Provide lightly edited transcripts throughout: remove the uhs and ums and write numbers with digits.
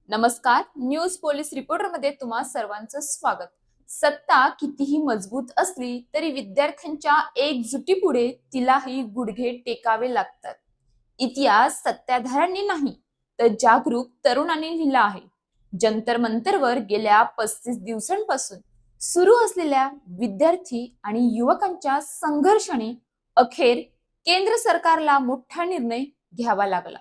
नमस्कार. News police reporter मध्ये तुम्हा सर्वांचं स्वागत. सत्ता कितीही मजबूत असली तरी विद्यार्थ्यांच्या एकजुटीपुढे तिलाही गुडघे टेकावे लागतात. इतिहास सत्ताधाऱ्यांनी नाही तर जागरूक तरुणांनी लिहिला आहे. जंतर मंतरवर गेल्या 35 दिवसांपासून सुरू असलेल्या विद्यार्थी आणि युवकांच्या संघर्षाने अखेर केंद्र सरकारला मोठा निर्णय घ्यावा लागला.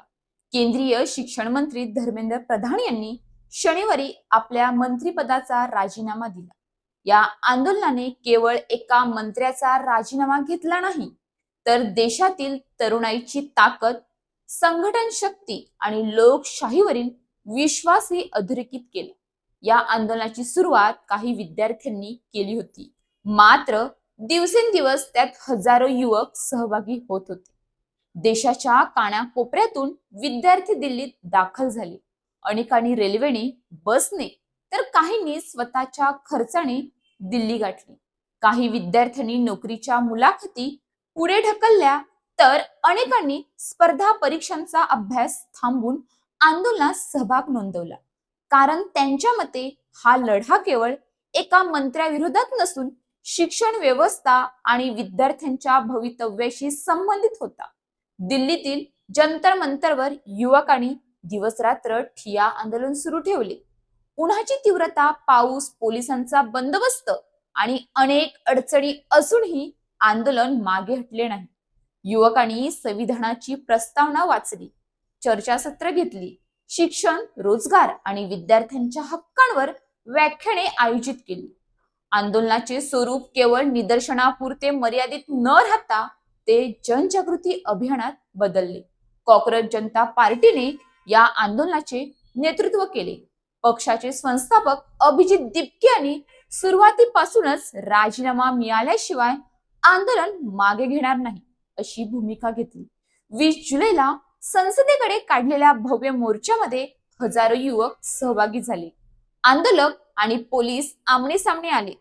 केंद्रीय शिक्षण मंत्री धर्मेंद्र प्रधान यांनी शनिवारी आपल्या मंत्रिपदाचा राजीनामा दिला. या आंदोलनाने केवळ एका मंत्र्याचा राजीनामा घेतला नाही, तर देशातील तरुणाईची ताकद, संघटन शक्ती आणि लोकशाहीवरील विश्वासही अधोरेखित केला. या आंदोलनाची सुरुवात काही विद्यार्थ्यांनी केली होती, मात्र दिवसेंदिवस त्यात हजारो युवक सहभागी होत होते. देशाच्या कानाकोपऱ्यातून विद्यार्थी दिल्लीत दाखल झाले. अनेकांनी रेल्वेने, बसने तर काहींनी स्वतःच्या खर्चाने दिल्ली गाठली. काही विद्यार्थ्यांनी नोकरीच्या मुलाखती पुढे ढकलल्या, तर अनेकांनी स्पर्धा परीक्षांचा अभ्यास थांबवून आंदोलनात सहभाग नोंदवला. कारण त्यांच्या मते हा लढा केवळ एका मंत्र्याविरोधात नसून शिक्षण व्यवस्था आणि विद्यार्थ्यांच्या भवितव्याशी संबंधित होता. दिल्लीतील जंतर मंतरवर युवकांनी दिवसरात्र ठिय्या आंदोलन सुरू ठेवले. उन्हाची तीव्रता, पाऊस, पोलिसांचा बंदोबस्त आणि अनेक अडचणी असूनही आंदोलन मागे हटले नाही. युवकांनी संविधानाची प्रस्तावना वाचली, चर्चासत्र घेतली, शिक्षण, रोजगार आणि विद्यार्थ्यांच्या हक्कांवर व्याख्याने आयोजित केली. आंदोलनाचे स्वरूप केवळ निदर्शनापुरते मर्यादित न राहता ते जनजागृती अभियानात बदलले. कॉक्रोच जनता पार्टीने या आंदोलनाचे नेतृत्व केले. पक्षाचे संस्थापक अभिजित दिपके यांनी सुरुवातीपासूनच राजीनामा मिळाल्याशिवाय आंदोलन मागे घेणार नाही अशी भूमिका घेतली. 20 जुलैला संसदेकडे काढलेल्या भव्य मोर्चामध्ये हजारो युवक सहभागी झाले. आंदोलक आणि पोलीस आमनेसामने आले.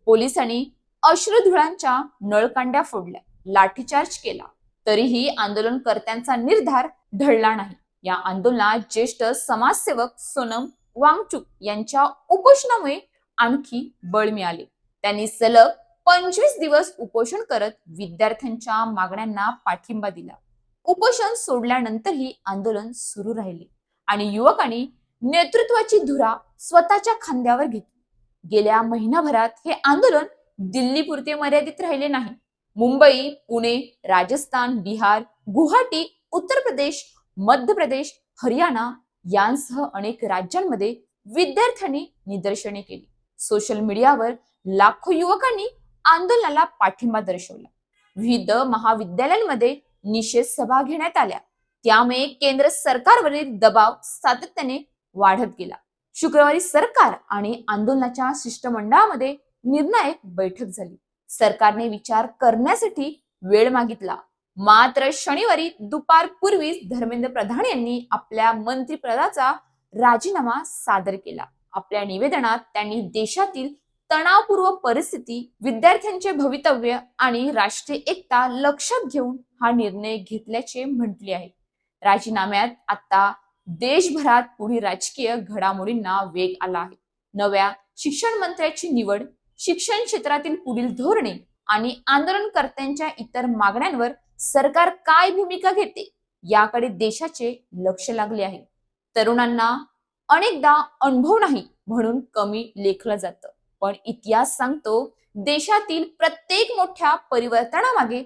पोलिसांनी अश्रुधुरांच्या नळकांड्या फोडल्या, लाठीचार्ज केला, तरीही आंदोलनकर्त्यांचा निर्धार ढळला नाही. या आंदोलनात ज्येष्ठ समाजसेवक सोनम वांगचुक यांच्या उपोषणामुळे आणखी बळ मिळाले. त्यांनी सलग 25 दिवस उपोषण करत विद्यार्थ्यांच्या मागण्यांना पाठिंबा दिला. उपोषण सोडल्यानंतरही आंदोलन सुरू राहिले आणि युवकांनी नेतृत्वाची धुरा स्वतःच्या खांद्यावर घेतली. गेल्या महिनाभरात हे आंदोलन दिल्लीपुरते मर्यादित राहिले नाही. मुंबई, पुणे, राजस्थान, बिहार, गुवाहाटी, उत्तर प्रदेश, मध्य प्रदेश, हरियाणा यांसह अनेक राज्यांमध्ये विद्यार्थ्यांनी निदर्शने केली. सोशल मीडियावर लाखो युवकांनी आंदोलनाला पाठिंबा दर्शवला. विविध महाविद्यालयांमध्ये निषेध सभा घेण्यात आल्या. त्यामुळे केंद्र सरकारवरील दबाव सातत्याने वाढत गेला. शुक्रवारी सरकार आणि आंदोलनाच्या शिष्टमंडळामध्ये निर्णायक बैठक झाली. सरकारने विचार करण्यासाठी वेळ मागितला, मात्र शनिवारी दुपारपूर्वीच धर्मेंद्र प्रधान यांनी आपल्या मंत्रिपदाचा राजीनामा सादर केला. आपल्या निवेदनात त्यांनी देशातील तणावपूर्व परिस्थिती, विद्यार्थ्यांचे भवितव्य आणि राष्ट्रीय एकता लक्षात घेऊन हा निर्णय घेतल्याचे म्हटले आहे. राजीनाम्यात आता देशभरात पुढील राजकीय घडामोडींना वेग आला आहे. नव्या शिक्षण मंत्र्याची निवड, शिक्षण क्षेत्रातील पुढील धोरणे आणि आंदोलनकर्त्यांच्या इतर मागण्यांवर सरकार काय भूमिका घेते याकडे देशाचे लक्ष लागले आहे. तरुणांना अनेकदा अनुभव नाही म्हणून कमी लेखलं जातं, पण इतिहास सांगतो देशातील प्रत्येक मोठ्या परिवर्तनामागे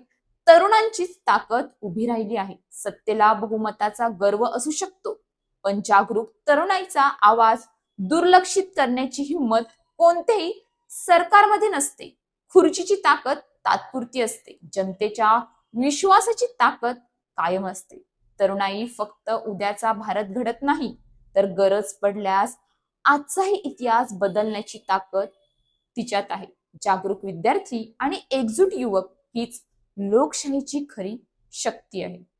तरुणांचीच ताकद उभी राहिली आहे. सत्तेला बहुमताचा गर्व असू शकतो, पण जागरूक तरुणाईचा आवाज दुर्लक्षित करण्याची हिंमत कोणतेही सरकारमध्ये नसते. खुर्चीची ताकद तात्पुरती असते, जनतेच्या विश्वासाची ताकद कायम असते. तरुणाई फक्त उद्याचा भारत घडत नाही, तर गरज पडल्यास आजचाही इतिहास बदलण्याची ताकद तिच्यात आहे. जागरूक विद्यार्थी आणि एकजूट युवक हीच लोकशाहीची खरी शक्ती आहे.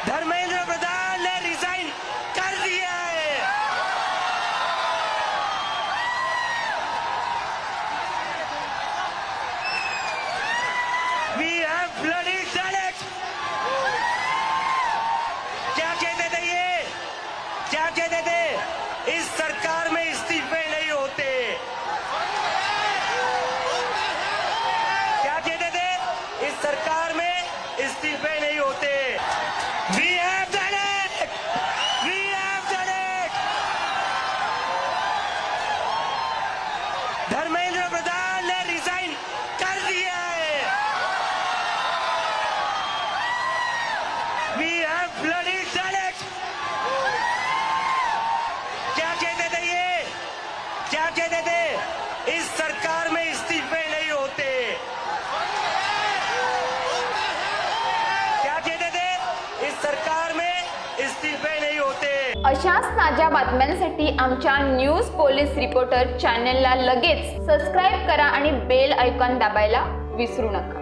धर्मेंद्र प्रधान ने रिजाइन कर दिया है। We have bloody done it. क्या कहते थे ये? क्या कहते थे? इस सरकार में इस्तीफे नहीं होते. क्या कहते थे? इस सरकार में इस्तीफे नहीं होते. We have done it. We have done it. Dharmendra Pradhan ने रिजाइन कर दिया है. We have bloody done it. क्या कहते थे ये? क्या कहते थे? इस सरकार में इस्तीफे नहीं होते. क्या कहते थे? इस सरकार में इस्तीफे नहीं होते. अशाच ताज्या बातम्यांसाठी आमच्या न्यूज पोलीस रिपोर्टर चॅनलला लगेच सबस्क्राईब करा आणि बेल आयकॉन दाबायला विसरू नका.